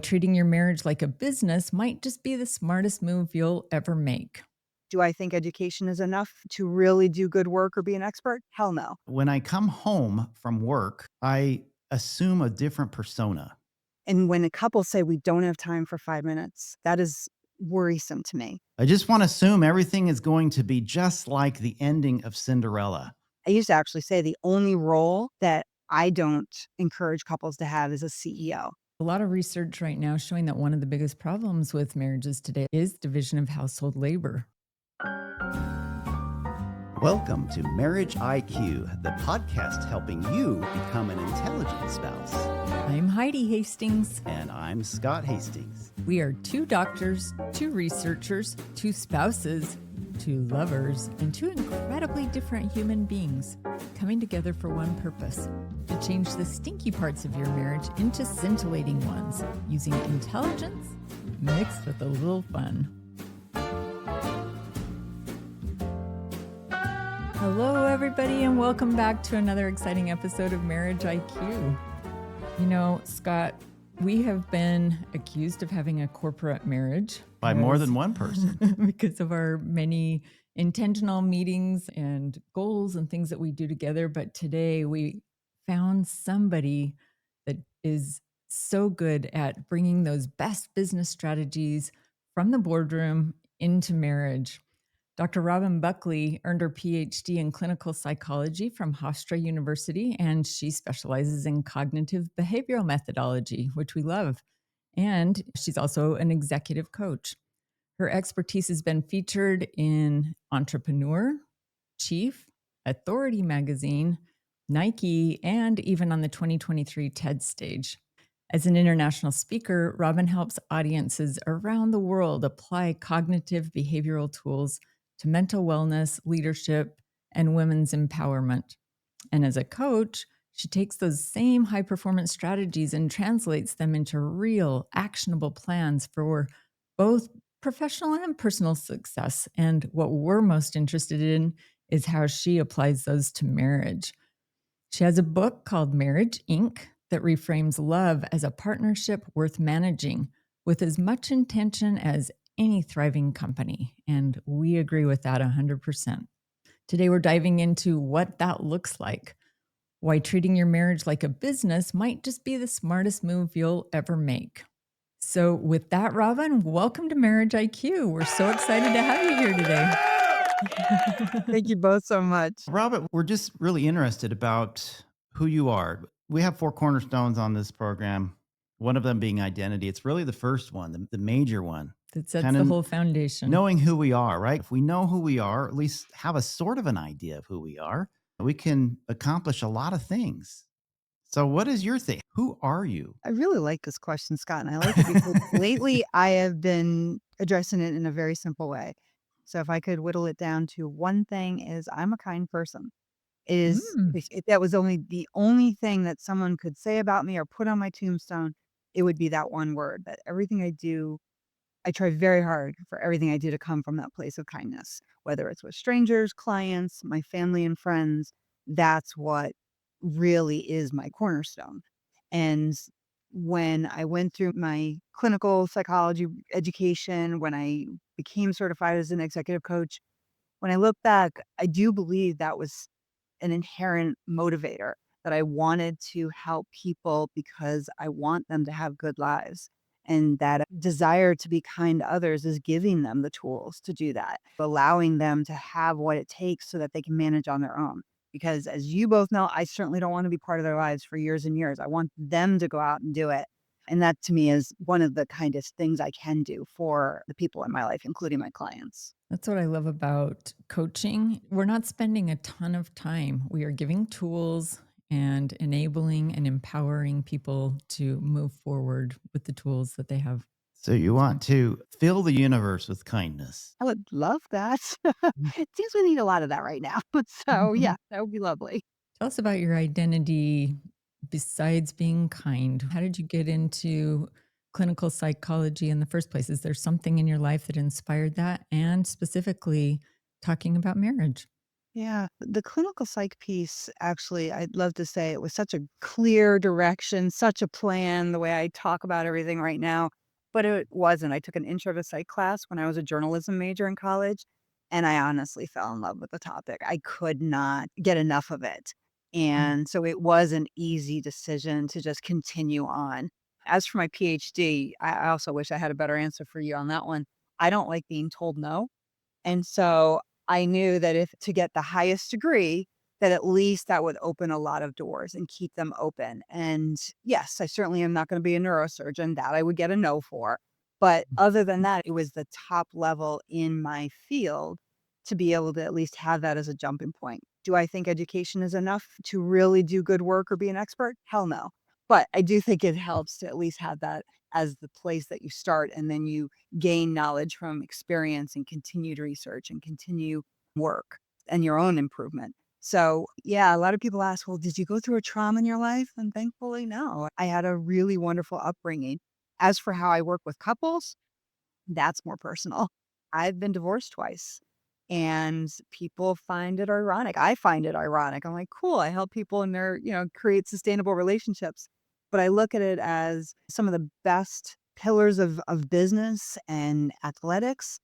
Treating your marriage like a business might just be the smartest move you'll ever make. Do I think education is enough to really do good work or be an expert? Hell no. When I come home from work, I assume a different persona. And when a couple say we don't have time for 5 minutes, that is worrisome to me. I just want to assume everything is going to be just like the ending of Cinderella. I used to actually say the only role that I don't encourage couples to have is a CEO. A lot of research right now showing that one of the biggest problems with marriages today is division of household labor. Welcome to Marriage IQ, the podcast helping you become an intelligent spouse. I'm Heidi Hastings. And I'm Scott Hastings. We are two doctors, two researchers, two spouses, two lovers, and two incredibly different human beings coming together for one purpose: to change the stinky parts of your marriage into scintillating ones using intelligence mixed with a little fun. Hello, everybody, and welcome back to another exciting episode of Marriage IQ. You know, Scott, we have been accused of having a corporate marriage. By more than one person. Because of our many intentional meetings and goals and things that we do together. But today we found somebody that is so good at bringing those best business strategies from the boardroom into marriage. Dr. Robin Buckley earned her PhD in clinical psychology from Hofstra University, and she specializes in cognitive behavioral methodology, which we love. And she's also an executive coach. Her expertise has been featured in Entrepreneur, Chief, Authority Magazine, Nike, and even on the 2023 TED stage. As an international speaker, Robin helps audiences around the world apply cognitive behavioral tools to mental wellness, leadership, and women's empowerment. And as a coach, she takes those same high-performance strategies and translates them into real, actionable plans for both professional and personal success. And what we're most interested in is how she applies those to marriage. She has a book called Marriage, Inc. that reframes love as a partnership worth managing with as much intention as any thriving company. And we agree with that 100%. Today, we're diving into what that looks like, why treating your marriage like a business might just be the smartest move you'll ever make. So with that, Robin, welcome to Marriage IQ. We're so excited to have you here today. Thank you both so much. Robert, we're just really interested about who you are. We have 4 cornerstones on this program, one of them being identity. It's really the first one, the major one. That sets Kind the of whole foundation. Knowing who we are, right? If we know who we are, at least have a sort of an idea of who we are, we can accomplish a lot of things. So what is your thing? Who are you? I really like this question, Scott, and I like it because lately I have been addressing it in a very simple way. So if I could whittle it down to one thing is I'm a kind person. Mm. If that was only the only thing that someone could say about me or put on my tombstone, it would be that one word. That everything I do, I try very hard for everything I do to come from that place of kindness, whether it's with strangers, clients, my family and friends. That's what really is my cornerstone. And when I went through my clinical psychology education, when I became certified as an executive coach, when I look back, I do believe that was an inherent motivator, that I wanted to help people because I want them to have good lives. And that desire to be kind to others is giving them the tools to do that, allowing them to have what it takes so that they can manage on their own. Because as you both know, I certainly don't want to be part of their lives for years and years. I want them to go out and do it. And that to me is one of the kindest things I can do for the people in my life, including my clients. That's what I love about coaching. We're not spending a ton of time. We are giving tools and enabling and empowering people to move forward with the tools that they have. So you want to fill the universe with kindness. I would love that. It seems we need a lot of that right now. So yeah, that would be lovely. Tell us about your identity besides being kind. How did you get into clinical psychology in the first place? Is there something in your life that inspired that? And specifically talking about marriage? Yeah, the clinical psych piece, actually, I'd love to say it was such a clear direction, such a plan, the way I talk about everything right now, but it wasn't. I took an intro to psych class when I was a journalism major in college, and I honestly fell in love with the topic. I could not get enough of it. Mm. And so it was an easy decision to just continue on. As for my PhD, I also wish I had a better answer for you on that one. I don't like being told no. And so I knew that if to get the highest degree, that at least that would open a lot of doors and keep them open. And yes, I certainly am not going to be a neurosurgeon. That I would get a no for. But other than that, it was the top level in my field to be able to at least have that as a jumping point. Do I think education is enough to really do good work or be an expert? Hell no. But I do think it helps to at least have that as the place that you start, and then you gain knowledge from experience and continued research and continue work and your own improvement. So, yeah, a lot of people ask, well, did you go through a trauma in your life? And thankfully, no. I had a really wonderful upbringing. As for how I work with couples, that's more personal. I've been divorced twice, and people find it ironic. I find it ironic. I'm like, cool, I help people in their, create sustainable relationships. But I look at it as some of the best pillars of business and athletics.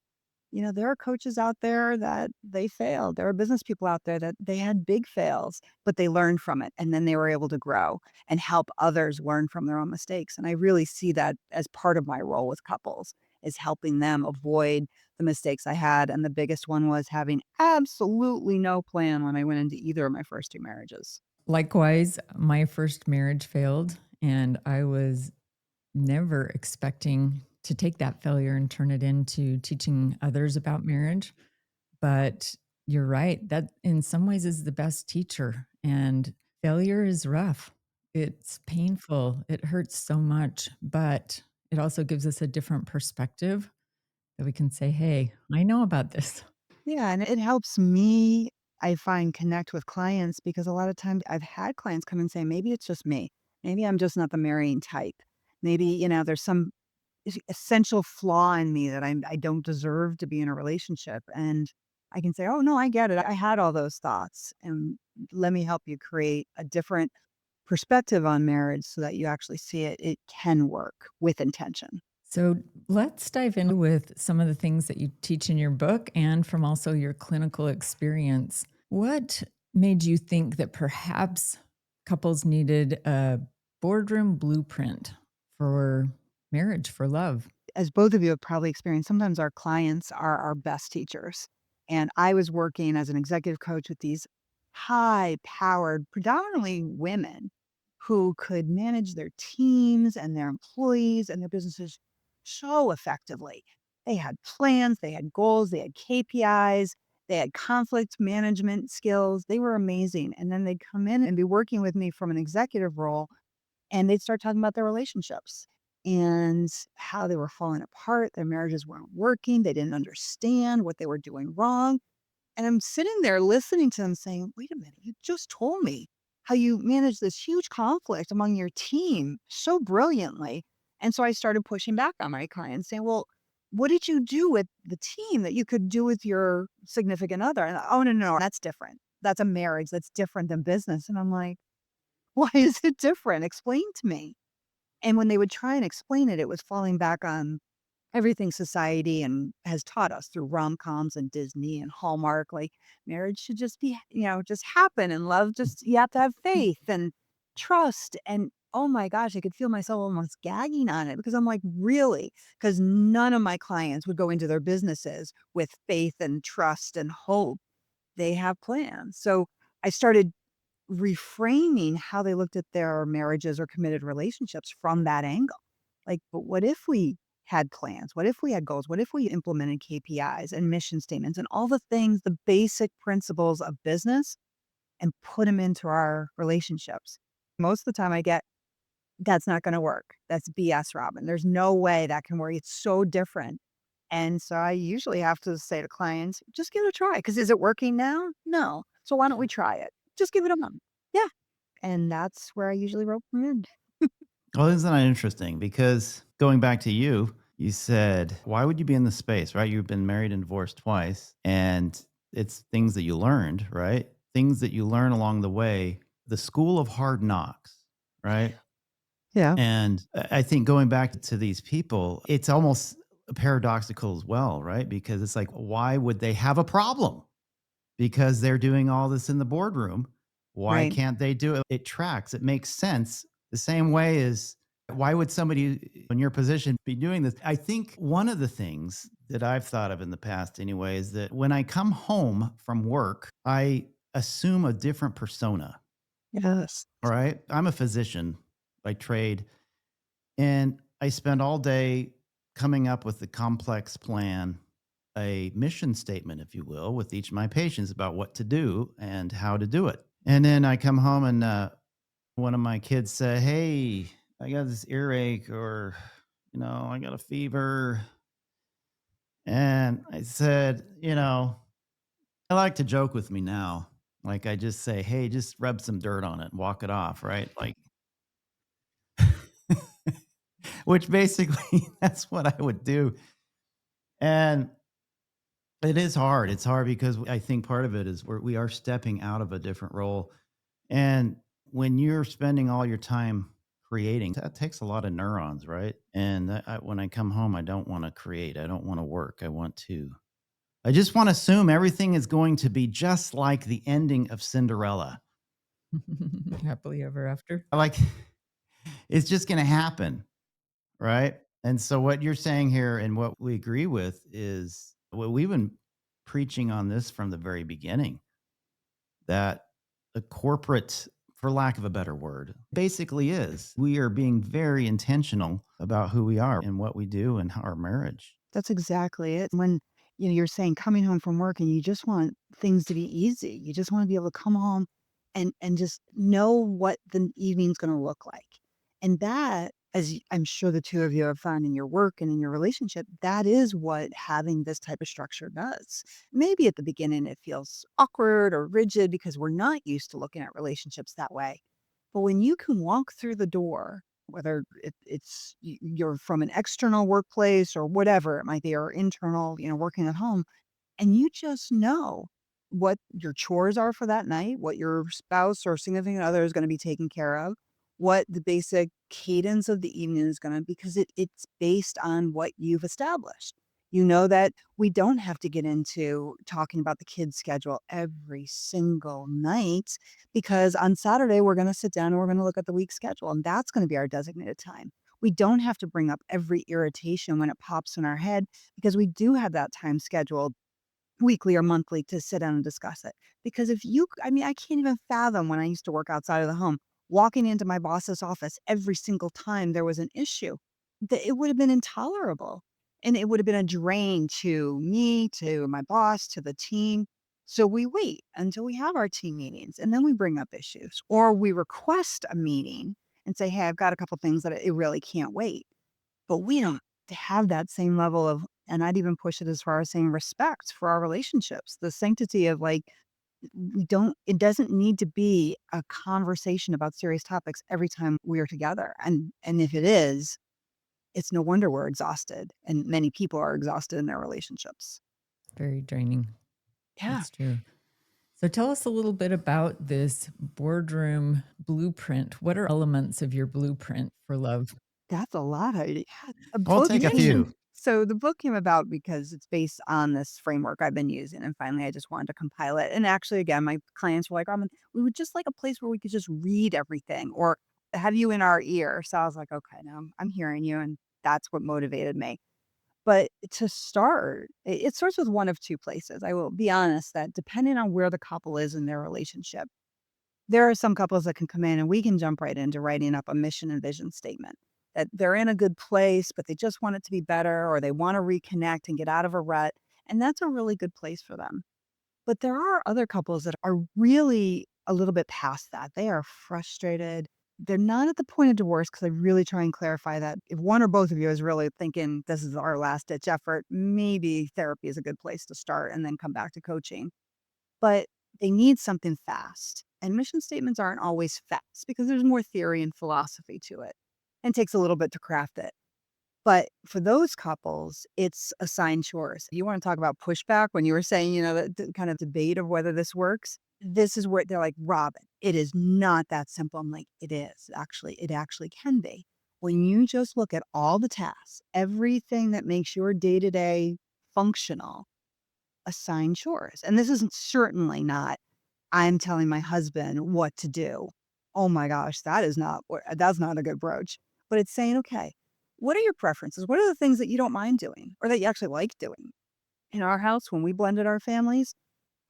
There are coaches out there that they failed. There are business people out there that they had big fails, but they learned from it and then they were able to grow and help others learn from their own mistakes. And I really see that as part of my role with couples is helping them avoid the mistakes I had. And the biggest one was having absolutely no plan when I went into either of my first two marriages. Likewise, my first marriage failed, and I was never expecting to take that failure and turn it into teaching others about marriage. But you're right, that in some ways is the best teacher, and failure is rough. It's painful. It hurts so much, but it also gives us a different perspective that we can say, "Hey, I know about this." Yeah, and it helps me, I find, connect with clients because a lot of times I've had clients come and say, maybe it's just me. Maybe I'm just not the marrying type. Maybe, there's some essential flaw in me that I don't deserve to be in a relationship. And I can say, oh, no, I get it. I had all those thoughts. And let me help you create a different perspective on marriage so that you actually see it can work with intention. So let's dive in with some of the things that you teach in your book and from also your clinical experience. What made you think that perhaps couples needed a boardroom blueprint for marriage, for love? As both of you have probably experienced, sometimes our clients are our best teachers. And I was working as an executive coach with these high powered, predominantly women who could manage their teams and their employees and their businesses so effectively. They had plans, they had goals, they had KPIs, they had conflict management skills. They were amazing. And then they'd come in and be working with me from an executive role, and they'd start talking about their relationships and how they were falling apart, their marriages weren't working, they didn't understand what they were doing wrong, and I'm sitting there listening to them saying, "Wait a minute, you just told me how you managed this huge conflict among your team so brilliantly." And so I started pushing back on my clients saying, "Well, what did you do with the team that you could do with your significant other?" And, "Oh, no, no, no, that's different. That's a marriage. That's different than business." And I'm like, "Why is it different? Explain to me." And when they would try and explain it, it was falling back on everything society and has taught us through rom-coms and Disney and Hallmark, like marriage should just be, just happen, and love just you have to have faith and trust. And oh my gosh, I could feel myself almost gagging on it because I'm like, really? Because none of my clients would go into their businesses with faith and trust and hope. They have plans. So I started reframing how they looked at their marriages or committed relationships from that angle. Like, but what if we had plans? What if we had goals? What if we implemented KPIs and mission statements and all the things, the basic principles of business, and put them into our relationships? Most of the time I get, that's not going to work. That's BS, Robin. There's no way that can work. It's so different. And so I usually have to say to clients, just give it a try. Because is it working now? No. So why don't we try it? Just give it a month. Yeah. And that's where I usually rope them in. Well, isn't that interesting? Because going back to you, you said, why would you be in the space, right? You've been married and divorced twice. And It's things that you learned, right? Things that you learn along the way, the school of hard knocks, right? Yeah. And I think going back to these people, it's almost paradoxical as well, right? Because it's like, why would they have a problem? Because they're doing all this in the boardroom. Why Right. can't they do it? It tracks, it makes sense. The same way as why would somebody in your position be doing this? I think one of the things that I've thought of in the past, anyway, is that when I come home from work, I assume a different persona. Yes. All right. I'm a physician by trade, and I spend all day coming up with a complex plan, a mission statement, if you will, with each of my patients about what to do and how to do it. And then I come home and one of my kids say, "Hey, I got this earache, or, I got a fever." And I said, I like to joke with me now. Like I just say, "Hey, just rub some dirt on it and walk it off," right? Like, which basically that's what I would do. And it is hard. It's hard because I think part of it is we are stepping out of a different role. And when you're spending all your time creating, that takes a lot of neurons, right? And when I come home, I don't want to create. I don't want to work. I just want to assume everything is going to be just like the ending of Cinderella. Happily ever after. Like it's just going to happen. Right. And so what you're saying here and what we agree with is what we've been preaching on this from the very beginning, that the corporate, for lack of a better word, basically is we are being very intentional about who we are and what we do and our marriage. That's exactly it. When, you're saying coming home from work and you just want things to be easy. You just wanna be able to come home and just know what the evening's gonna look like. And that, I'm sure the 2 of you have found in your work and in your relationship, that is what having this type of structure does. Maybe at the beginning it feels awkward or rigid because we're not used to looking at relationships that way. But when you can walk through the door, whether you're from an external workplace or whatever it might be, or internal, working at home, and you just know what your chores are for that night, what your spouse or significant other is gonna be taking care of, what the basic cadence of the evening is gonna, because it's based on what you've established. You know that we don't have to get into talking about the kids' schedule every single night, because on Saturday, we're gonna sit down and we're gonna look at the week's schedule, and that's gonna be our designated time. We don't have to bring up every irritation when it pops in our head, because we do have that time scheduled weekly or monthly to sit down and discuss it. Because I mean, I can't even fathom when I used to work outside of the home, walking into my boss's office every single time there was an issue, that it would have been intolerable. And it would have been a drain to me, to my boss, to the team. So we wait until we have our team meetings and then we bring up issues, or we request a meeting and say, "Hey, I've got a couple things that it really can't wait." But we don't have that same level of, and I'd even push it as far as saying, respect for our relationships, the sanctity of, like, it doesn't need to be a conversation about serious topics every time we are together, and if it is, it's no wonder we're exhausted, and many people are exhausted in their relationships. Very draining. Yeah. That's true. So tell us a little bit about this boardroom blueprint. What are elements of your blueprint for love? That's a lot of, yeah, a We'll book take a came few. so the book came about because it's based on this framework I've been using, and finally I just wanted to compile it, and actually, again, my clients were like, "Robin, we would just like a place where we could just read everything or have you in our ear." So I was like, "Okay, now I'm hearing you," and that's what motivated me. But to start, it starts with one of 2 places. I will be honest that depending on where the couple is in their relationship, there are some couples that can come in and we can jump right into writing up a mission and vision statement, that they're in a good place, but they just want it to be better, or they want to reconnect and get out of a rut. And that's a really good place for them. But there are other couples that are really a little bit past that. They are frustrated. They're not at the point of divorce, because I really try and clarify that if one or both of you is really thinking this is our last ditch effort, maybe therapy is a good place to start and then come back to coaching. But they need something fast. And mission statements aren't always fast because there's more theory and philosophy to it and takes a little bit to craft it. But for those couples, it's assigned chores. You wanna talk about pushback when you were saying, the kind of debate of whether this works? This is where they're like, "Robin, it is not that simple." I'm like, "It is. Actually, it actually can be." When you just look at all the tasks, everything that makes your day-to-day functional, assign chores. And this isn't certainly not, I'm telling my husband what to do. Oh my gosh, that's not a good approach. But it's saying, okay, what are your preferences? What are the things that you don't mind doing or that you actually like doing? In our house, when we blended our families,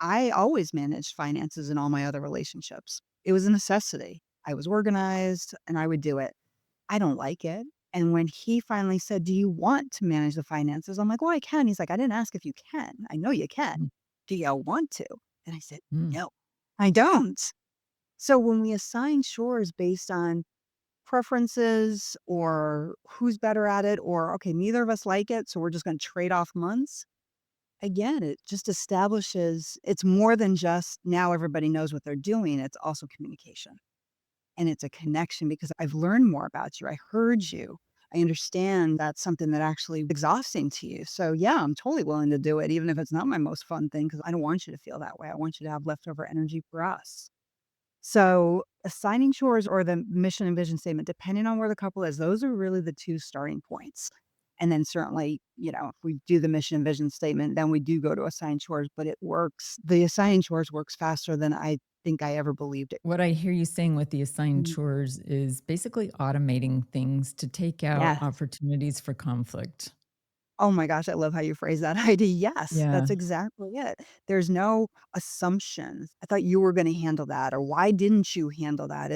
I always managed finances in all my other relationships. It was a necessity. I was organized and I would do it. I don't like it. And when he finally said, "Do you want to manage the finances?" I'm like, "Well, I can." He's like, "I didn't ask if you can. I know you can. Mm, Do you want to?" And I said, mm. "No, I don't." So when we assign chores based on preferences or who's better at it, or okay, neither of us like it, so we're just going to trade off months, again, it just establishes it's more than just now everybody knows what they're doing. It's also communication. And it's a connection because I've learned more about you. I heard you. I understand that's something that actually exhausting to you. So yeah, I'm totally willing to do it, even if it's not my most fun thing, because I don't want you to feel that way. I want you to have leftover energy for us. So assigning chores or the mission and vision statement, depending on where the couple is, those are really the two starting points. And then certainly, if we do the mission and vision statement, then we do go to assign chores, but it works. The assigning chores works faster than I think I ever believed it. What I hear you saying with the assigned Mm. chores is basically automating things to take out Yes. opportunities for conflict. Oh my gosh, I love how you phrase that idea. Yes, Yeah. that's exactly it. There's no assumptions. I thought you were gonna handle that, or why didn't you handle that?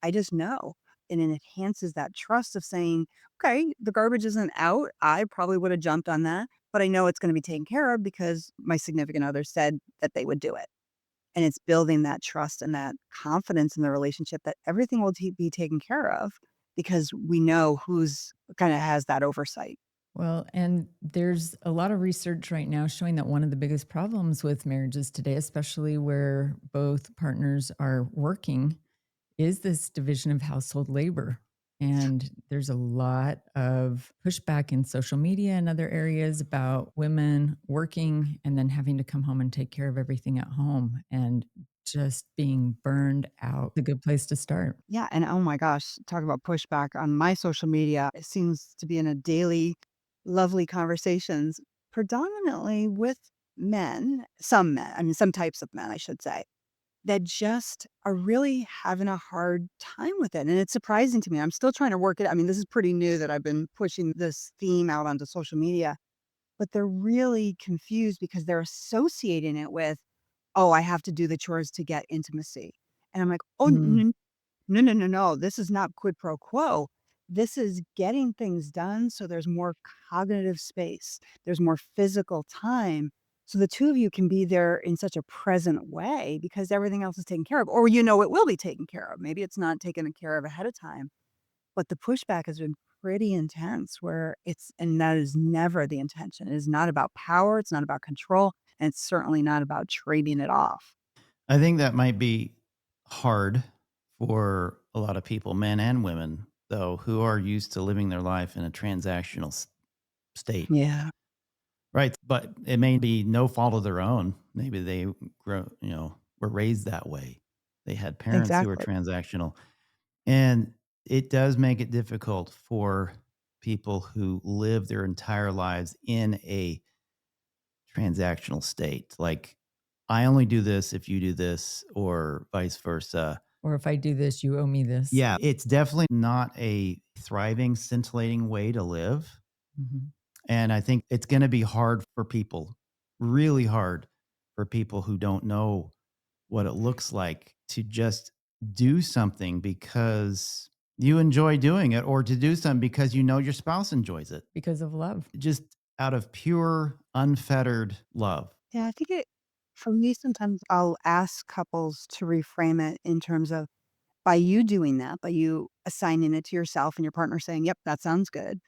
I just know. And it enhances that trust of saying, okay, the garbage isn't out. I probably would have jumped on that, but I know it's going to be taken care of because my significant other said that they would do it. And it's building that trust and that confidence in the relationship that everything will be taken care of because we know who's kind of has that oversight. Well, and there's a lot of research right now showing that one of the biggest problems with marriages today, especially where both partners are working, is this division of household labor. And there's a lot of pushback in social media and other areas about women working and then having to come home and take care of everything at home and just being burned out. A good place to start. Yeah, and oh my gosh, talk about pushback on my social media. It seems to be in a daily, lovely conversations, predominantly with men, I mean, some types of men, I should say, that just are really having a hard time with it. And it's surprising to me. I'm still trying to work it. I mean, this is pretty new that I've been pushing this theme out onto social media, but they're really confused because they're associating it with, oh, I have to do the chores to get intimacy. And I'm like, oh, Mm. no, no, no, no. This is not quid pro quo. This is getting things done so there's more cognitive space. There's more physical time. So the two of you can be there in such a present way because everything else is taken care of. Or it will be taken care of. Maybe it's not taken care of ahead of time. But the pushback has been pretty intense where and that is never the intention. It is not about power. It's not about control. And it's certainly not about trading it off. I think that might be hard for a lot of people, men and women, though, who are used to living their life in a transactional state. Yeah, Right. But it may be no fault of their own. Maybe they were raised that way. They had parents who were exactly. transactional. And it does make it difficult for people who live their entire lives in a transactional state. Like, I only do this if you do this, or vice versa. Or if I do this, you owe me this. Yeah, it's definitely not a thriving, scintillating way to live. Mhm. And I think it's going to be hard for people, really hard for people who don't know what it looks like to just do something because you enjoy doing it, or to do something because you know your spouse enjoys it, Because of love. just out of pure, unfettered love. Yeah, I think for me, sometimes I'll ask couples to reframe it in terms of by you doing that, by you assigning it to yourself and your partner saying, yep, that sounds good.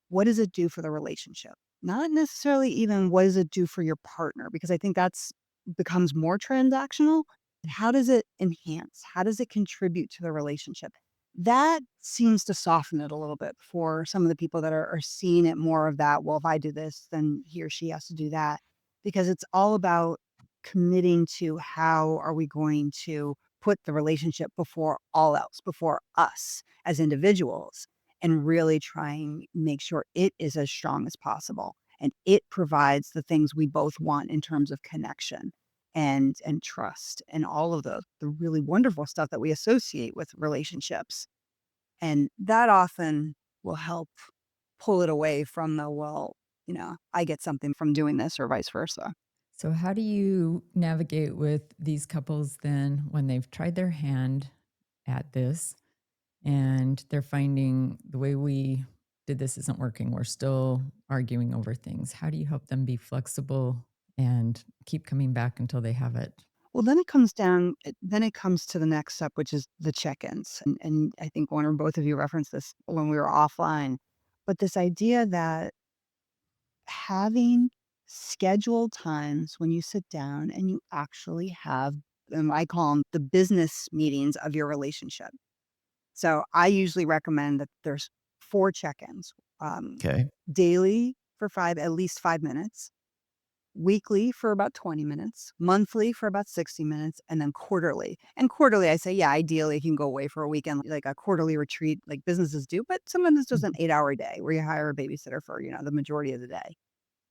What does it do for the relationship? Not necessarily even what does it do for your partner, because I think that's becomes more transactional. How does it enhance? How does it contribute to the relationship? That seems to soften it a little bit for some of the people that are seeing it more of that, well, if I do this, then he or she has to do that. Because it's all about committing to how are we going to put the relationship before all else, before us as individuals, and really trying make sure it is as strong as possible. And it provides the things we both want in terms of connection and trust and all of the really wonderful stuff that we associate with relationships. And that often will help pull it away from the, well, I get something from doing this or vice versa. So, how do you navigate with these couples then when they've tried their hand at this and they're finding the way we did this isn't working? We're still arguing over things. How do you help them be flexible and keep coming back until they have it? Well, then it comes to the next step, which is the check-ins. And I think one or both of you referenced this when we were offline. But this idea that having scheduled times when you sit down and you actually have, I call them the business meetings of your relationship. So I usually recommend that there's 4 check-ins, um, Okay. daily for 5 at least 5 minutes, weekly for about 20 minutes, monthly for about 60 minutes, and then quarterly. And quarterly, I say, yeah, ideally, you can go away for a weekend, like a quarterly retreat like businesses do, but sometimes it's just an Mhm. 8-hour day where you hire a babysitter for, the majority of the day.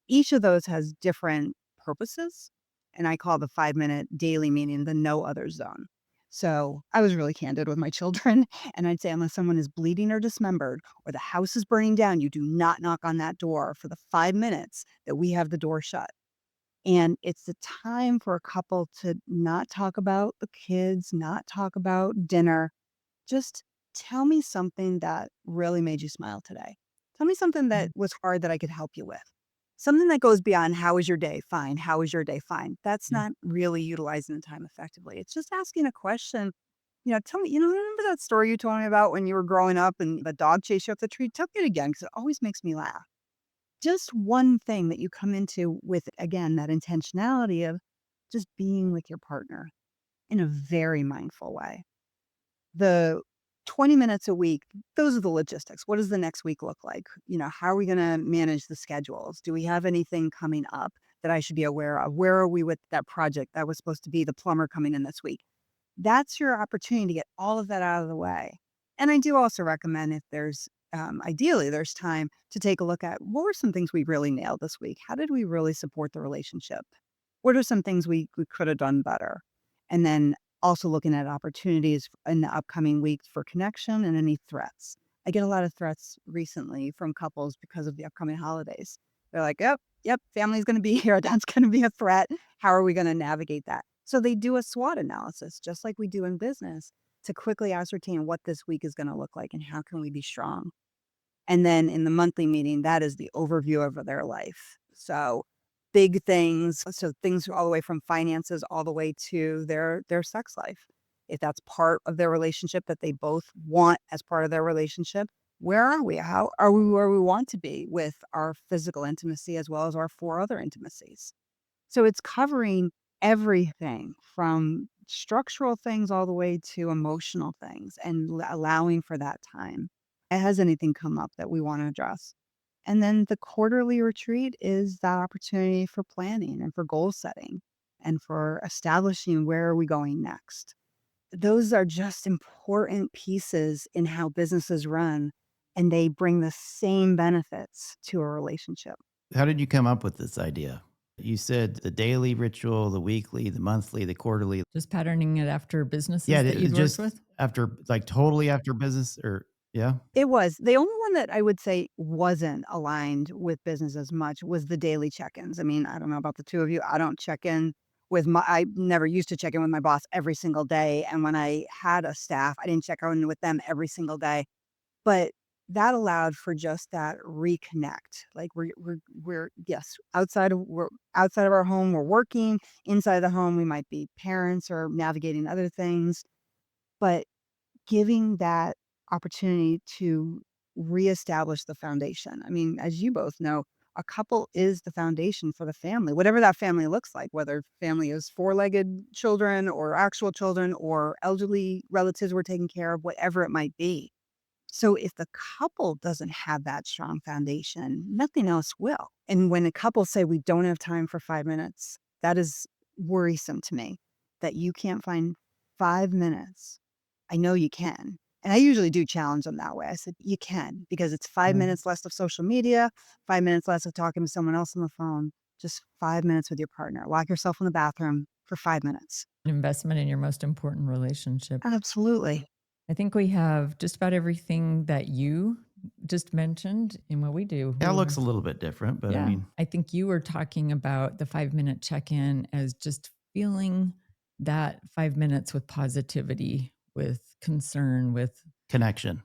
Each of those has different purposes, and I call the 5-minute daily meeting the no other zone. So, I was really candid with my children, and I'd say, "Unless someone is bleeding or dismembered or the house is burning down, you do not knock on that door for the 5 minutes that we have the door shut." And it's the time for a couple to not talk about the kids, not talk about dinner, just tell me something that really made you smile today. Tell me something that Mm, was hard that I could help you with. Something that goes beyond, how was your day? Fine. How was your day? Fine. That's yeah. not really utilizing the time effectively. It's just asking a question. Tell me, remember that story you told me about when you were growing up and the dog chased you up the tree? Tell me it again because it always makes me laugh. Just one thing that you come into with, again, that intentionality of just being with your partner in a very mindful way. The 20 minutes a week, those are the logistics. What does the next week look like? How are we gonna manage the schedules? Do we have anything coming up that I should be aware of? Where are we with that project that was supposed to be the plumber coming in this week? That's your opportunity to get all of that out of the way. And I do also recommend if there's, ideally, there's time to take a look at what were some things we really nailed this week? How did we really support the relationship? What are some things we could have done better? And then also looking at opportunities in the upcoming weeks for connection and any threats. I get a lot of threats recently from couples because of the upcoming holidays. They're like, yep, yep, family's going to be here. That's going to be a threat. How are we going to navigate that? So they do a SWOT analysis, just like we do in business, to quickly ascertain what this week is going to look like and how can we be strong. And then in the monthly meeting, that is the overview of their life. So big things, so things all the way from finances all the way to their sex life. If that's part of their relationship that they both want as part of their relationship, where are we? How are we where we want to be with our physical intimacy as well as our 4 other intimacies? So it's covering everything from structural things all the way to emotional things and allowing for that time. Has anything come up that we want to address? And then the quarterly retreat is that opportunity for planning and for goal setting and for establishing where are we going next. Those are just important pieces in how businesses run, and they bring the same benefits to a relationship. How did you come up with this idea? You said the daily ritual, the weekly, the monthly, the quarterly. Just patterning it after Yeah, businesses that you'd worked just with? after, like, totally after business, or yeah? It was. The only one that I would say wasn't aligned with business as much was the daily check-ins. I mean, I don't know about the 2 of you. I don't check in I never used to check in with my boss every single day, and when I had a staff, I didn't check in with them every single day, but that allowed for just that reconnect. Like, we're yes, we're outside of our home, we're working. Inside the home, we might be parents or navigating other things, but giving that opportunity to reestablish the foundation. I mean, as you both know, A couple is the foundation for the family, whatever that family looks like, whether family is four-legged children or actual children or elderly relatives we're taking care of, whatever it might be. So if the couple doesn't have that strong foundation, nothing else will. And when a couple say we don't have time for 5 minutes, that is worrisome to me that you can't find 5 minutes. I know you can. And I usually do challenge them that way. I said, you can, because it's five Yeah. minutes less of social media, 5 minutes less of talking to someone else on the phone, just 5 minutes with your partner. Lock yourself in the bathroom for 5 minutes. Investment in your most important relationship. Absolutely. I think we have just about everything that you just mentioned in what we do. Yeah, it looks a little bit different, but I Yeah. mean, I think you were talking about the 5-minute check in as just feeling that 5 minutes with positivity, with concern, connection.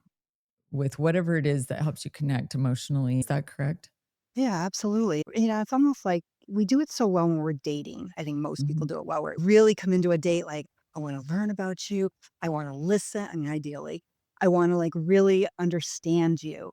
with whatever it is that helps you connect emotionally. Is that correct? Yeah, absolutely. It's almost like we do it so well when we're dating. I think most people Mhm. do it well. Where really come into a date like, I want to learn about you. I want to listen. I mean, ideally, I want to like really understand you.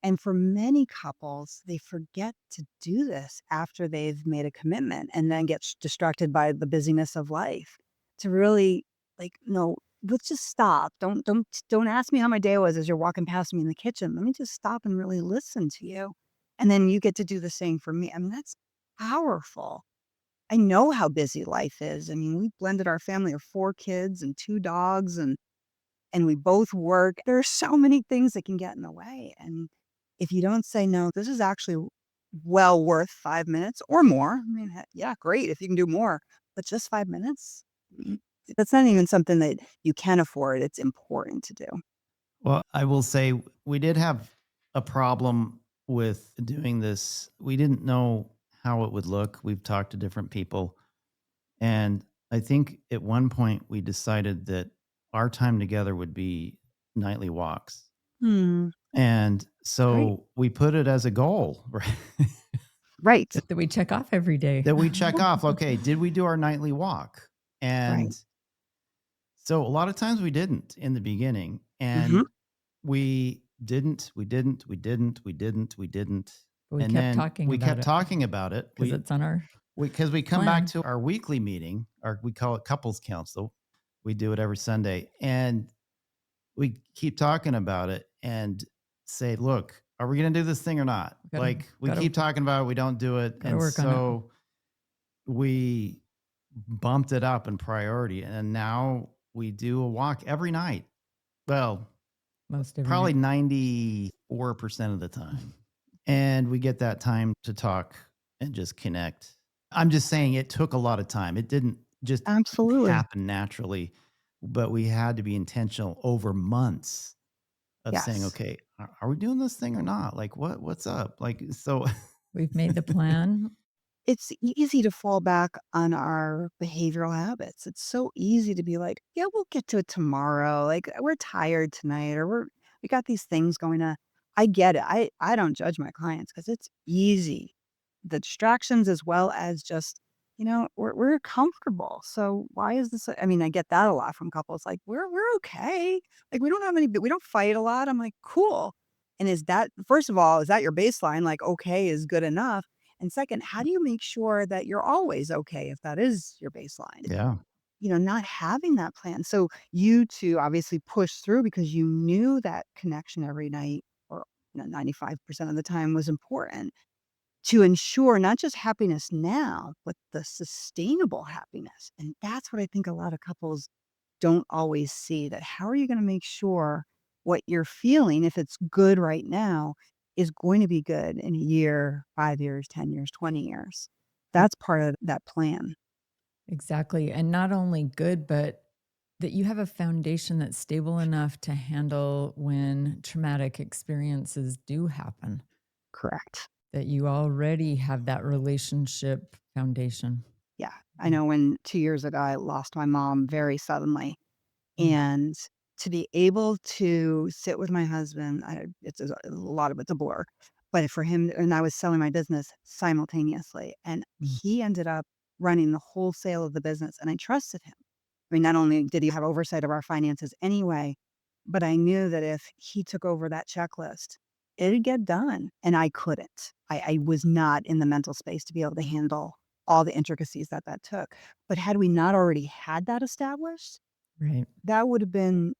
And for many couples, they forget to do this after they've made a commitment and then get distracted by the busyness of life. To really like, no, let's just stop. Don't ask me how my day was as you're walking past me in the kitchen. Let me just stop and really listen to you. And then you get to do the same for me. I mean, that's powerful. I know how busy life is. I mean, we blended our family of 4 kids and 2 dogs and we both work. There are so many things that can get in the way, and if you don't say, "No, this is actually well worth 5 minutes or more," I mean, yeah, great if you can do more, but just 5 minutes? That's not even something that you can afford, it's important to do. Well, I will say we did have a problem with doing this. We didn't know how it would look. We've talked to different people. And I think at one point we decided that our time together would be nightly walks. Hmm, And right, so we put it as a goal, right? right, That we check off every day. That we check off, okay, did we do our nightly walk? right. And so a lot of times we didn't in the beginning. Mhm. And we didn't. But we And kept then talking we about kept it talking about it. because it's on our Because we come back plan. to our weekly meeting, or we call it couples council. We do it every Sunday. And we keep talking about it and say, look, are we going to do this thing or not? We gotta Like we gotta keep talking about it, we don't do it. gotta And work on it so we bumped it up in priority. And now we do a walk every night. Well, most every probably night. 94% of the time. And we get that time to talk and just connect. I'm just saying it took a lot of time. It didn't just Absolutely. happen naturally, but we had to be intentional over months of saying, Yes. okay, are we doing this thing or not? Like what's up? Like so We've made the plan. It's easy to fall back on our behavioral habits. It's so easy to be like, "Yeah, we'll get to it tomorrow." Like, "We're tired tonight," or we got these things going on." I get it. I don't judge my clients because it's easy. The distractions as well as just, we're comfortable. So why is this I mean, I get that a lot from couples, like, "We're okay. Like, we don't fight a lot." I'm like, "Cool." And is that first of all, is that your baseline? Like, okay is good enough? And second, how do you make sure that you're always okay if that is your baseline? yeah. Not having that plan. So you two obviously pushed through because you knew that connection every night or 95% of the time was important to ensure not just happiness now, but the sustainable happiness. And that's what I think a lot of couples don't always see, that how are you gonna make sure what you're feeling, if it's good right now, is going to be good in a year, 5 years, 10 years, 20 years. That's part of that plan. Exactly, and not only good, but that you have a foundation that's stable enough to handle when traumatic experiences do happen, Correct. that you already have that relationship foundation. Yeah. I know when 2 years ago, I lost my mom very suddenly, Mm, and to be able to sit with my husband, it's a lot of it's a blur, but for him and I was selling my business simultaneously, and mm. he ended up running the wholesale of the business, and I trusted him. I mean, not only did he have oversight of our finances anyway, but I knew that if he took over that checklist, it'd get done. And I couldn't. I was not in the mental space to be able to handle all the intricacies that that took. But had we not already had that established, Right. that would have been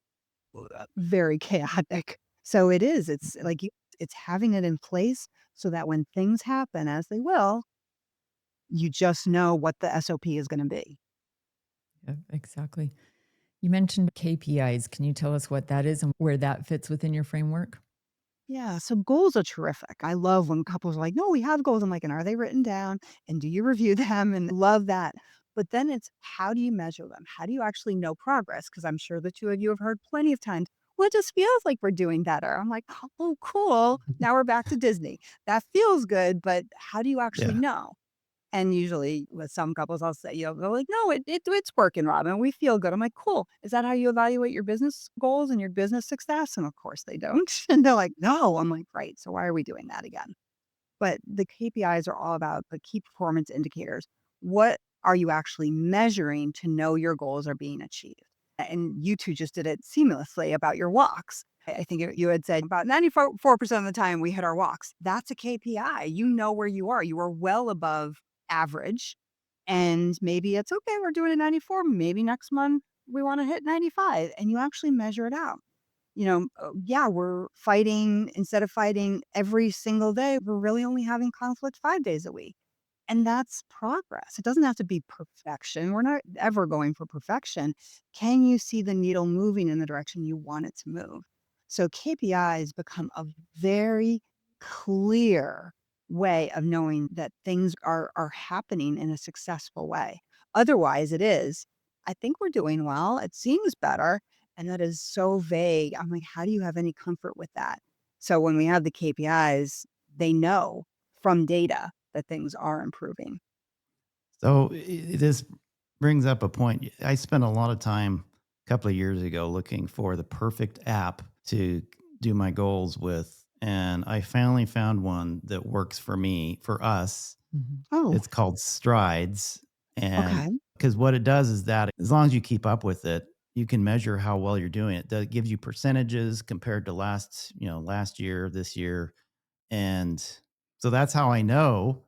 very chaotic. So it is. It's like it's having it in place so that when things happen, as they will, you just know what the SOP is going to be. Yeah, exactly. You mentioned KPIs. Can you tell us what that is and where that fits within your framework? Yeah, so goals are terrific. I love when couples are like, "No, we have goals." I'm like, "And are they written down? And do you review them?" And love that. But then it's how do you measure them? How do you actually know progress? Because I'm sure the two of you have heard plenty of times, "Well, it just feels like we're doing better." I'm like, "Oh, cool. Now we're back to Disney. That feels good, but how do you actually Yeah. know?" And usually with some couples, I'll say, they're like, "No, it's working, Robin. We feel good." I'm like, "Cool. Is that how you evaluate your business goals and your business success?" And of course they don't. And they're like, "No." I'm like, "Right. So why are we doing that again?" But the KPIs are all about the key performance indicators. What are you actually measuring to know your goals are being achieved? And you two just did it seamlessly about your walks. I think you had said about 94% of the time we hit our walks. That's a KPI. You know where you are. You are well above average. And maybe it's okay, we're doing a 94. Maybe next month we want to hit 95. And you actually measure it out. Yeah, we're fighting instead of fighting every single day, we're really only having conflict 5 days a week. And that's progress. It doesn't have to be perfection. We're not ever going for perfection. Can you see the needle moving in the direction you want it to move? So KPIs become a very clear way of knowing that things are happening in a successful way. Otherwise, it is, I think we're doing well. It seems better. And that is so vague. I'm like, how do you have any comfort with that? So when we have the KPIs, they know from data that things are improving. So this brings up a point. I spent a lot of time a couple of years ago looking for the perfect app to do my goals with. And I finally found one that works for me, for us. Mhm. Oh, It's called Strides. And okay. because what it does is that as long as you keep up with it, you can measure how well you're doing it. That gives you percentages compared to last year, this year. And so that's how I know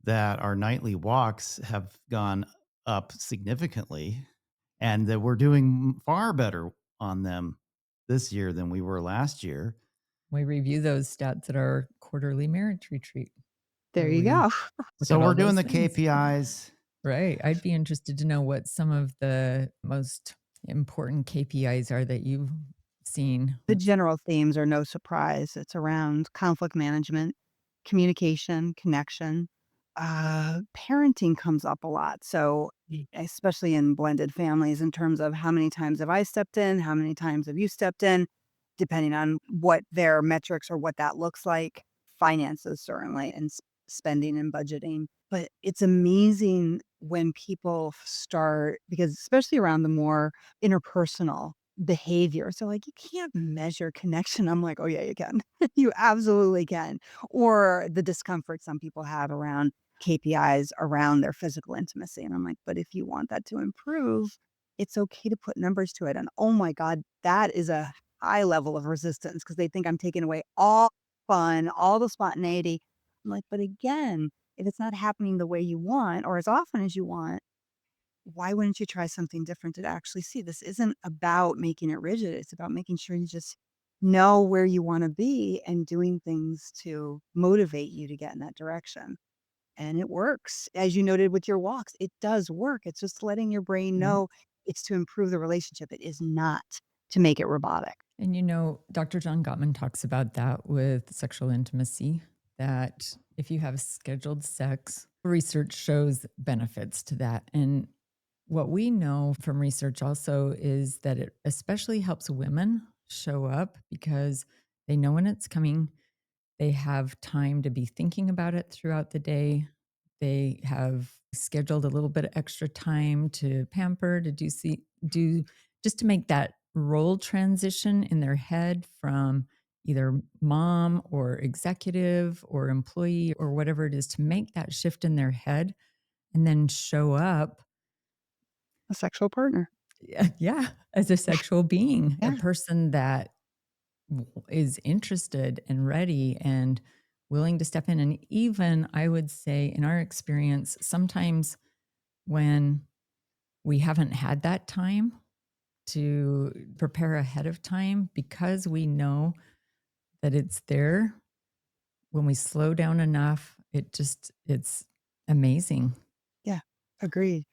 that our nightly walks have gone up significantly and that we're doing far better on them this year than we were last year. We review those stats at our quarterly marriage retreat There where you we go. look So at we're all doing those the things. KPIs. Right. I'd be interested to know what some of the most important KPIs are that you've seen. The general themes are no surprise. It's around conflict management, communication, connection. Parenting comes up a lot. So, especially in blended families, in terms of how many times have I stepped in, how many times have you stepped in, depending on what their metrics or what that looks like. Finances, certainly, and spending and budgeting. But it's amazing when people start, because especially around the more interpersonal behavior. So, like, you can't measure connection. I'm like, "Oh, yeah, you can. You absolutely can." Or the discomfort some people have around KPIs around their physical intimacy, and I'm like, "But if you want that to improve, it's okay to put numbers to it." And, oh my god, that is a high level of resistance because they think I'm taking away all fun, all the spontaneity. I'm like, "But again, if it's not happening the way you want or as often as you want, why wouldn't you try something different to actually see? This isn't about making it rigid. It's about making sure you just know where you want to be and doing things to motivate you to get in that direction. And it works. As you noted with your walks, it does work. It's just letting your brain Mhm. know it's to improve the relationship. It is not to make it robotic. And Dr. John Gottman talks about that with sexual intimacy, that if you have scheduled sex, research shows benefits to that. And what we know from research also is that it especially helps women show up because they know when it's coming. They have time to be thinking about it throughout the day. They have scheduled a little bit of extra time to pamper, to do just to make that role transition in their head from either mom or executive or employee or whatever it is, to make that shift in their head and then show up, A sexual partner. yeah, as a sexual being, a Yeah. person that is interested and ready and willing to step in. And even I would say, in our experience, sometimes when we haven't had that time to prepare ahead of time because we know that it's there, when we slow down enough, it's amazing. Yeah, agreed.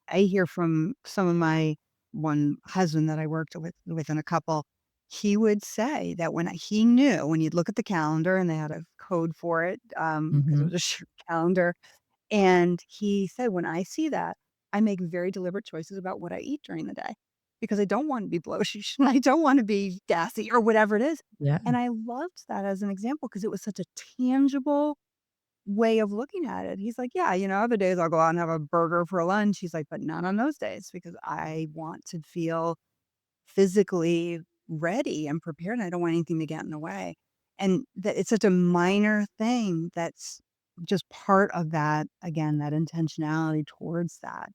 I hear from some of my one husband that I worked within a couple, he would say that when he knew when you'd look at the calendar and they had a code for it, because it was Mhm. a short calendar, and he said, "When I see that, I make very deliberate choices about what I eat during the day because I don't want to be bloated and I don't want to be gassy or whatever it is." Yeah. And I loved that as an example because it was such a tangible way of looking at it. He's like, "Yeah, other days I'll go out and have a burger for lunch." He's like, "But not on those days because I want to feel physically ready and prepared, and I don't want anything to get in the way." And that it's such a minor thing that's just part of that, again, that intentionality towards that.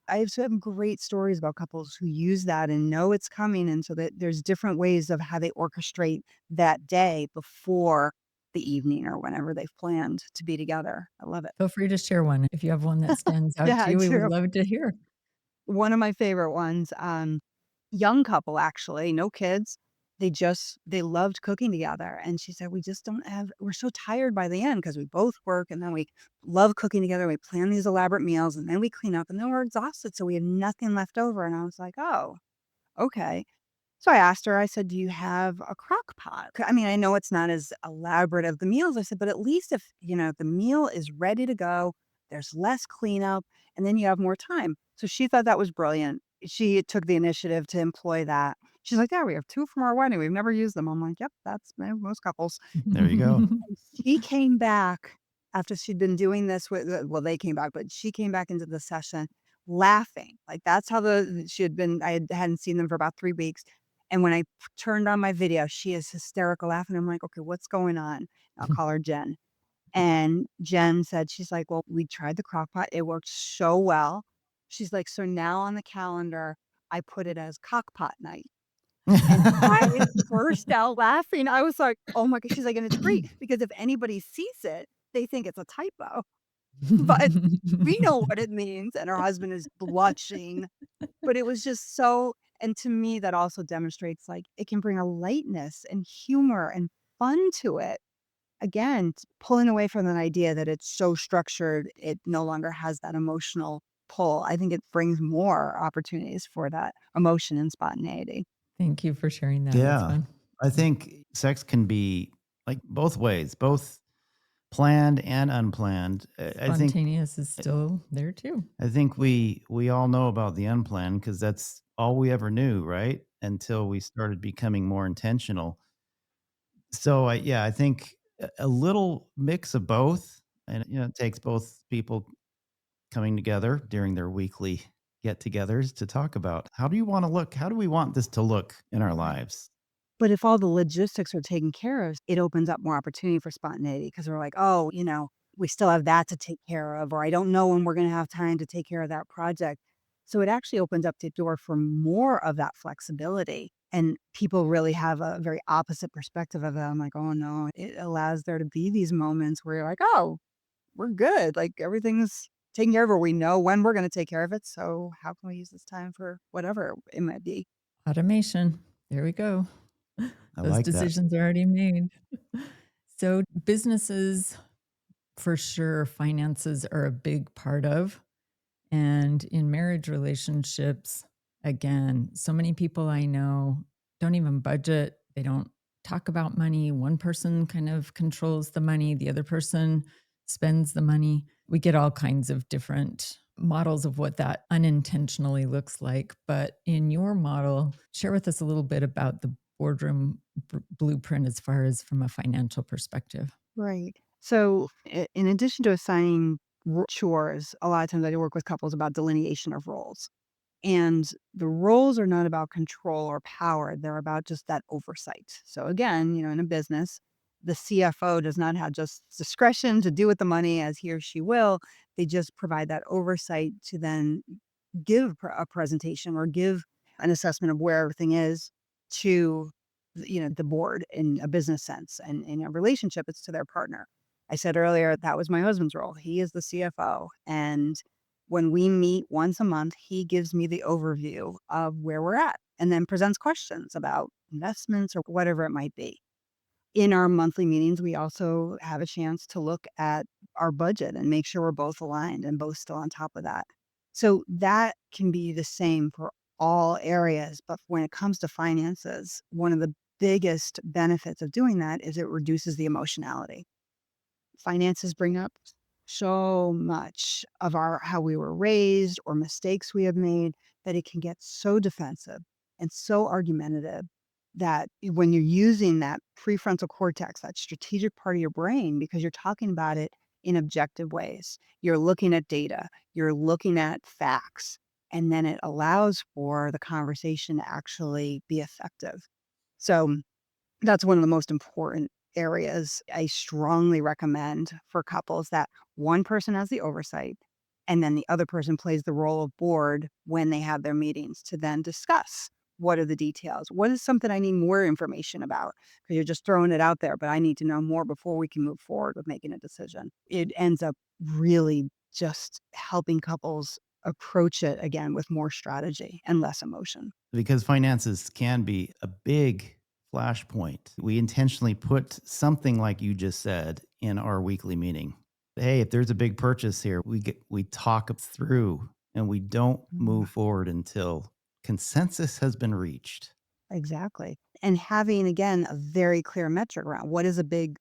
I have some great stories about couples who use that and know it's coming, and so that there's different ways of how they orchestrate that day before the evening or whenever they've planned to be together. I love it. Feel free to share one. If you have one that stands out to Yeah, you, we would true. love to hear. One of my favorite ones, young couple actually, no kids. They loved cooking together, and she said, "We just don't have we're so tired by the end because we both work, and then we love cooking together, we plan these elaborate meals, and then we clean up, and then we're exhausted, so we have nothing left over." And I was like, "Oh, okay." So I asked her, I said, "Do you have a crock pot?" I mean, I know it's not as elaborate of the meals. I said, "But at least if, the meal is ready to go, there's less cleanup, and then you have more time." So she thought that was brilliant. She took the initiative to employ that. She's like, "Yeah, we have 2 from our wedding. We've never used them." I'm like, "Yep, that's most couples." There you go. And she came back after she'd been doing this with well, they came back, but she came back into the session laughing. Like, that's how she had been hadn't seen them for about 3 weeks, and when I turned on my video, she is hysterical laughing. I'm like, "Okay, what's going on?" I'll call her Jen. And Jen said, she's like, "Well, we tried the crock pot. It worked so well." She's like, "So now on the calendar, I put it as cockpot night." And I burst out laughing. I was like, "Oh my god." She's like, "And it's great because if anybody sees it, they think it's a typo, but we know what it means." And her husband is blushing, but it was just so, and to me, that also demonstrates, like, it can bring a lightness and humor and fun to it. Again, pulling away from that idea that it's so structured, it no longer has that emotional pull. I think it brings more opportunities for that emotion and spontaneity. Thank you for sharing that. That's Yeah. fun. I think sex can be like both ways, both planned and unplanned. I think Spontaneous is still there too. I think we all know about the unplanned because that's all we ever knew, right? Until we started becoming more intentional. So I think a little mix of both, and it takes both people coming together during their weekly get-togethers to talk about how do you want to look? How do we want this to look in our Right. lives? But if all the logistics are taken care of, it opens up more opportunity for spontaneity because we're like, "Oh, we still have that to take care of," or "I don't know when we're gonna have time to take care of that project." So it actually opens up the door for more of that flexibility, and people really have a very opposite perspective of that. I'm like, "Oh, no." It allows there to be these moments where you're like, "Oh, we're good. Like, everything's taken care of, or we know when we're gonna take care of it, so how can we use this time for whatever it might be?" Automation. There we go. I Those like that. decisions are already made. So businesses, for sure, finances are a big part of. And in marriage relationships, again, so many people I know don't even budget. They don't talk about money. One person kind of controls the money, the other person spends the money. We get all kinds of different models of what that unintentionally looks like. But in your model, share with us a little bit about the boardroom blueprint as far as from a financial perspective. Right. So, in addition to assigning chores, a lot of times I do work with couples about delineation of roles. And the roles are not about control or power, they're about just that oversight. So, again, in a business, the CFO does not have just discretion to do with the money as he or she will. They just provide that oversight to then give a presentation or give an assessment of where everything is to the board in a business sense, and in a relationship, it's to their partner. I said earlier that was my husband's role. He is the CFO. And when we meet once a month, he gives me the overview of where we're at and then presents questions about investments or whatever it might be. In our monthly meetings, we also have a chance to look at our budget and make sure we're both aligned and both still on top of that. So that can be the same for all areas. But when it comes to finances, one of the biggest benefits of doing that is it reduces the emotionality. Finances bring up so much of our how we were raised or mistakes we have made that it can get so defensive and so argumentative that when you're using that prefrontal cortex, that strategic part of your brain, because you're talking about it in objective ways, you're looking at data, you're looking at facts, and then it allows for the conversation to actually be effective. So that's one of the most important areas I strongly recommend for couples, that one person has the oversight and then the other person plays the role of board when they have their meetings to then discuss what are the details. What is something I need more information about? Because you're just throwing it out there, but I need to know more before we can move forward with making a decision. It ends up really just helping couples approach it again with more strategy and less emotion. Because finances can be a big flashpoint. We intentionally put something like you just said in our weekly meeting. Hey, if there's a big purchase here, we talk it through and we don't move forward until consensus has been reached. Exactly. And having, again, a very clear metric around what is a big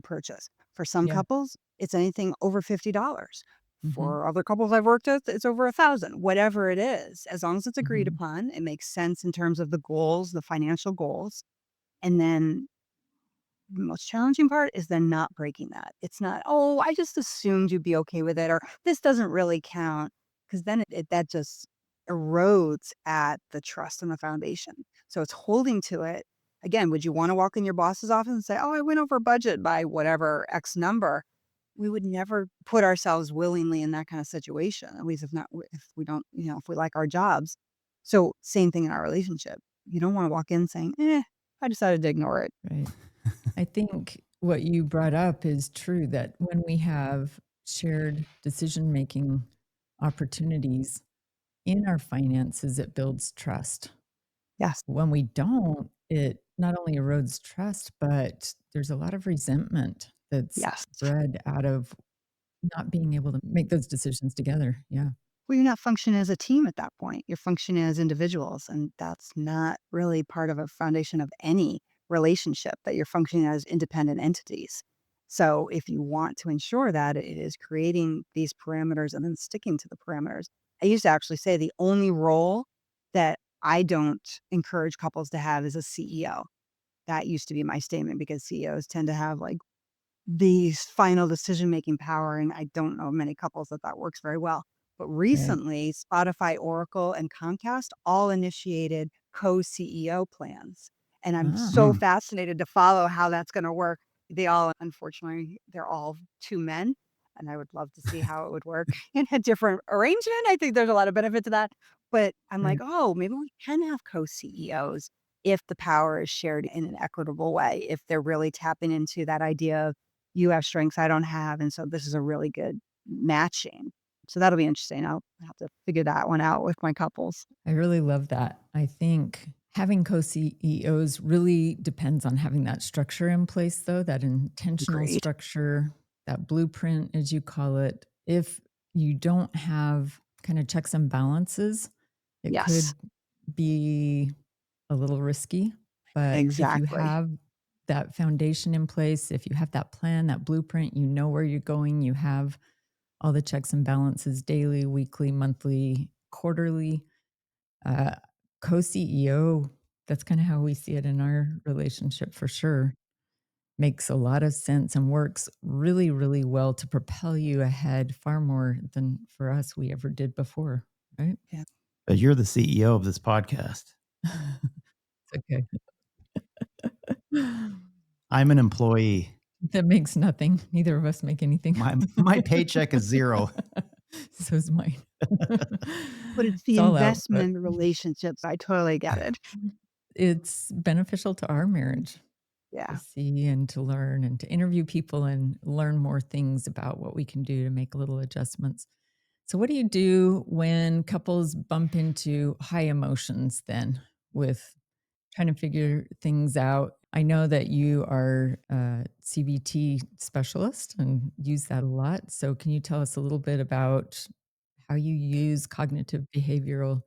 purchase. For some Yeah. couples, it's anything over $50. Mhm. For other couples I've worked with, it's over 1,000. Whatever it is, as long as it's agreed Mhm. upon, it makes sense in terms of the goals, the financial goals. And then the most challenging part is then not breaking that. It's not, "Oh, I just assumed you'd be okay with it," or "This doesn't really count," because then that just erodes at the trust and the foundation. So it's holding to it. Again, would you wanna walk in your boss's office and say, "Oh, I went over budget by whatever X number?" We would never put ourselves willingly in that kind of situation, at least if we don't, if we like our jobs. So, same thing in our relationship. You don't wanna walk in saying, I decided to ignore it." Right. I think what you brought up is true that when we have shared decision-making opportunities in our finances, it builds trust. Yes. When we don't, it not only erodes trust, but there's a lot of resentment that's Yes. bred out of not being able to make those decisions together. Yeah. Well, you're not functioning as a team at that point. You're functioning as individuals, and that's not really part of a foundation of any relationship, that you're functioning as independent entities. So, if you want to ensure that, it is creating these parameters and then sticking to the parameters. I used to actually say the only role that I don't encourage couples to have is a CEO. That used to be my statement, because CEOs tend to have like the final decision-making power, and I don't know many couples that works very well. But Right. recently, Spotify, Oracle, and Comcast all initiated co-CEO plans, and I'm Ah, so Mm. fascinated to follow how that's gonna work. Unfortunately, they're all 2 men, and I would love to see how it would work in a different arrangement. I think there's a lot of benefit to that, but I'm like, right. "Oh, maybe we can have co-CEOs if the power is shared in an equitable way, if they're really tapping into that idea of you have strengths I don't have, and so this is a really good matching." So that'll be interesting. I'll have to figure that one out with my couples. I really love that. I think having co-CEOs really depends on having that structure in place, though, that intentional Agreed. structure, that blueprint, as you call it. If you don't have kind of checks and balances, it Yes, could be a little risky. But if you exactly. have that foundation in place, if you have that plan, that blueprint, you know where you're going, you have all the checks and balances daily, weekly, monthly, quarterly, uh, co-CEO, that's kinda how we see it in our relationship for sure. Makes a lot of sense and works really, really well to propel you ahead far more than for us we ever did before, right? Yeah. But you're the CEO of this podcast. It's okay. I'm an employee. That makes nothing. Neither of us make anything. My paycheck is 0. So is mine. But it's It's the all out, but investment relationships. I totally get it. it's beneficial to our marriage to Yeah. see and to learn and to interview people and learn more things about what we can do to make little adjustments. So, what do you do when couples bump into high emotions then with trying to figure things out? I know that you are a CBT specialist and use that a lot. So, can you tell us a little bit about how you use cognitive behavioral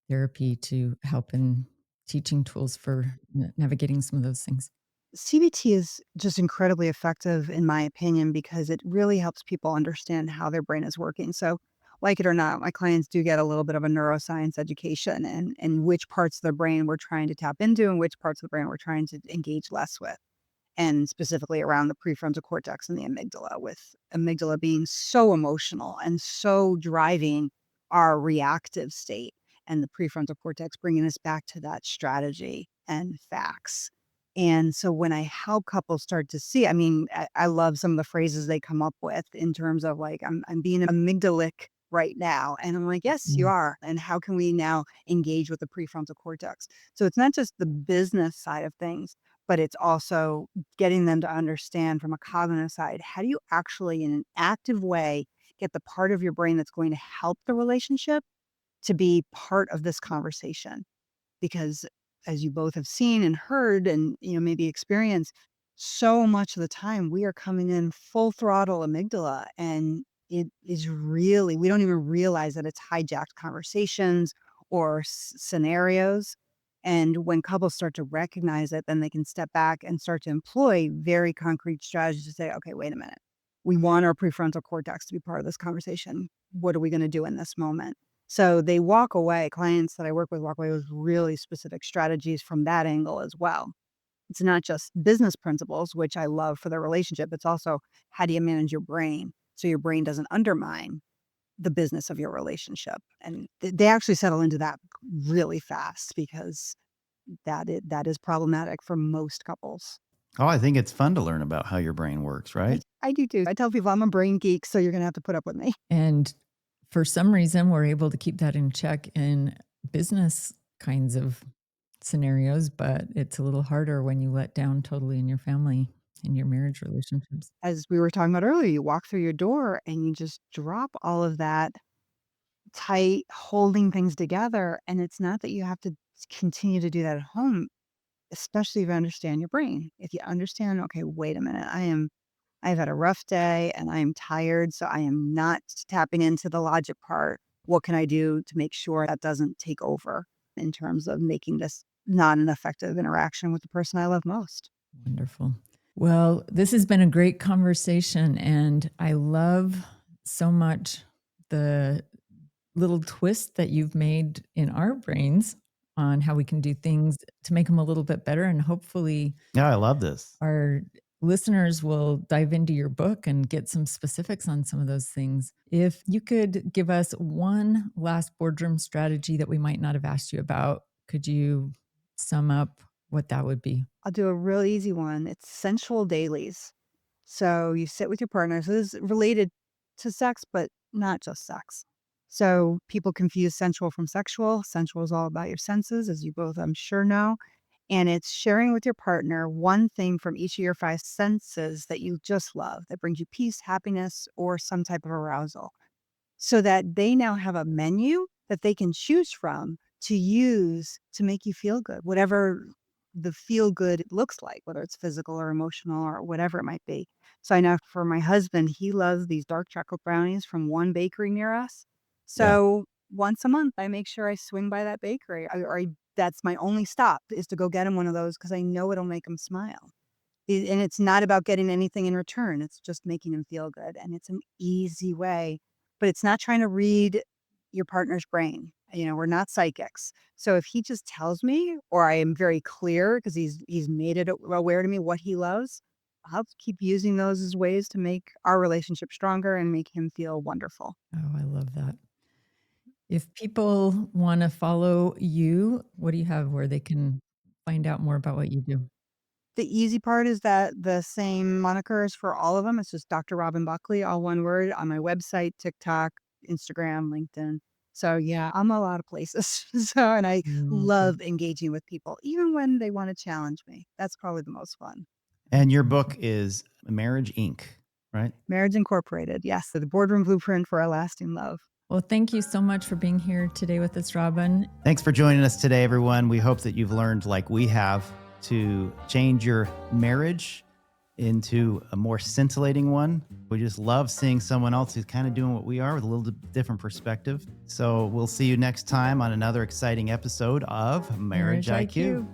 therapy to help in teaching tools for navigating some of those things? CBT is just incredibly effective in my opinion because it really helps people understand how their brain is working. So, like it or not, my clients do get a little bit of a neuroscience education and which parts of the brain we're trying to tap into and which parts of the brain we're trying to engage less with, and specifically around the prefrontal cortex and the amygdala, with amygdala being so emotional and so driving our reactive state, and the prefrontal cortex bringing us back to that strategy and facts. And so when I help couples start to see, I mean, I love some of the phrases they come up with in terms of like, I'm being amygdalic right now. And I'm like, yes, you Mm, are. And how can we now engage with the prefrontal cortex? So it's not just the business side of things, but it's also getting them to understand from a cognitive side, how do you actually, in an active way, get the part of your brain that's going to help the relationship to be part of this conversation? Because as you both have seen and heard and, maybe experienced, so much of the time we are coming in full throttle amygdala, and it is really, we don't even realize that it's hijacked conversations or scenarios. And when couples start to recognize it, then they can step back and start to employ very concrete strategies to say, okay, wait a minute. We want our prefrontal cortex to be part of this conversation. What are we going to do in this moment? So they walk away, clients that I work with walk away with really specific strategies from that angle as well. It's not just business principles, which I love for the relationship. It's also, how do you manage your brain so your brain doesn't undermine the business of your relationship? And they actually settle into that really fast because that is problematic for most couples. Oh, I think it's fun to learn about how your brain works, right? I do too. I tell people I'm a brain geek, so you're gonna have to put up with me. and for some reason, we're able to keep that in check in business kinds of scenarios, but it's a little harder when you let down totally in your family, in your marriage relationships. As we were talking about earlier, you walk through your door and you just drop all of that tight holding things together, and it's not that you have to continue to do that at home, especially if you understand your brain. If you understand, "Okay, wait a minute, I've had a rough day and I am tired, so I am not tapping into the logic part. What can I do to make sure that doesn't take over in terms of making this not an effective interaction with the person I love most?" Wonderful. Well, this has been a great conversation, and I love so much the little twist that you've made in our brains on how we can do things to make them a little bit better. And hopefully, Yeah, I love this. our listeners will dive into your book and get some specifics on some of those things. If you could give us one last boardroom strategy that we might not have asked you about, could you sum up what that would be? I'll do a real easy one. It's sensual dailies. So you sit with your partner. So this is related to sex, but not just sex. So people confuse sensual from sexual. Sensual is all about your senses, as you both, I'm sure, know. And it's sharing with your partner one thing from each of your five senses that you just love, that brings you peace, happiness, or some type of arousal, so that they now have a menu that they can choose from to use to make you feel good, whatever the feel good looks like, whether it's physical or emotional or whatever it might be. So I know for my husband, he loves these dark chocolate brownies from one bakery near us. Yeah. So once a month, I make sure I swing by that bakery, that's my only stop, is to go get him one of those because I know it'll make him smile. And it's not about getting anything in return, it's just making him feel good, and it's an easy way, but it's not trying to read your partner's brain. We're not psychics. So if he just tells me, or I am very clear because he's made it aware to me what he loves, I'll keep using those as ways to make our relationship stronger and make him feel wonderful. Oh, I love that. If people want to follow you, what do you have where they can find out more about what you do? The easy part is that the same moniker is for all of them. It's just Dr. Robin Buckley, all one word, on my website, TikTok, Instagram, LinkedIn. So yeah, I'm a lot of places. And I Okay. love engaging with people, even when they want to challenge me. That's probably the most fun. And your book is Marriage Inc., right? Marriage Incorporated. Yes. So the boardroom blueprint for a lasting love. Well, thank you so much for being here today with us, Robin. Thanks for joining us today, everyone. We hope that you've learned, like we have, to change your marriage into a more scintillating one. We just love seeing someone else who's kind of doing what we are with a little different perspective. So we'll see you next time on another exciting episode of Marriage Marriage IQ. IQ.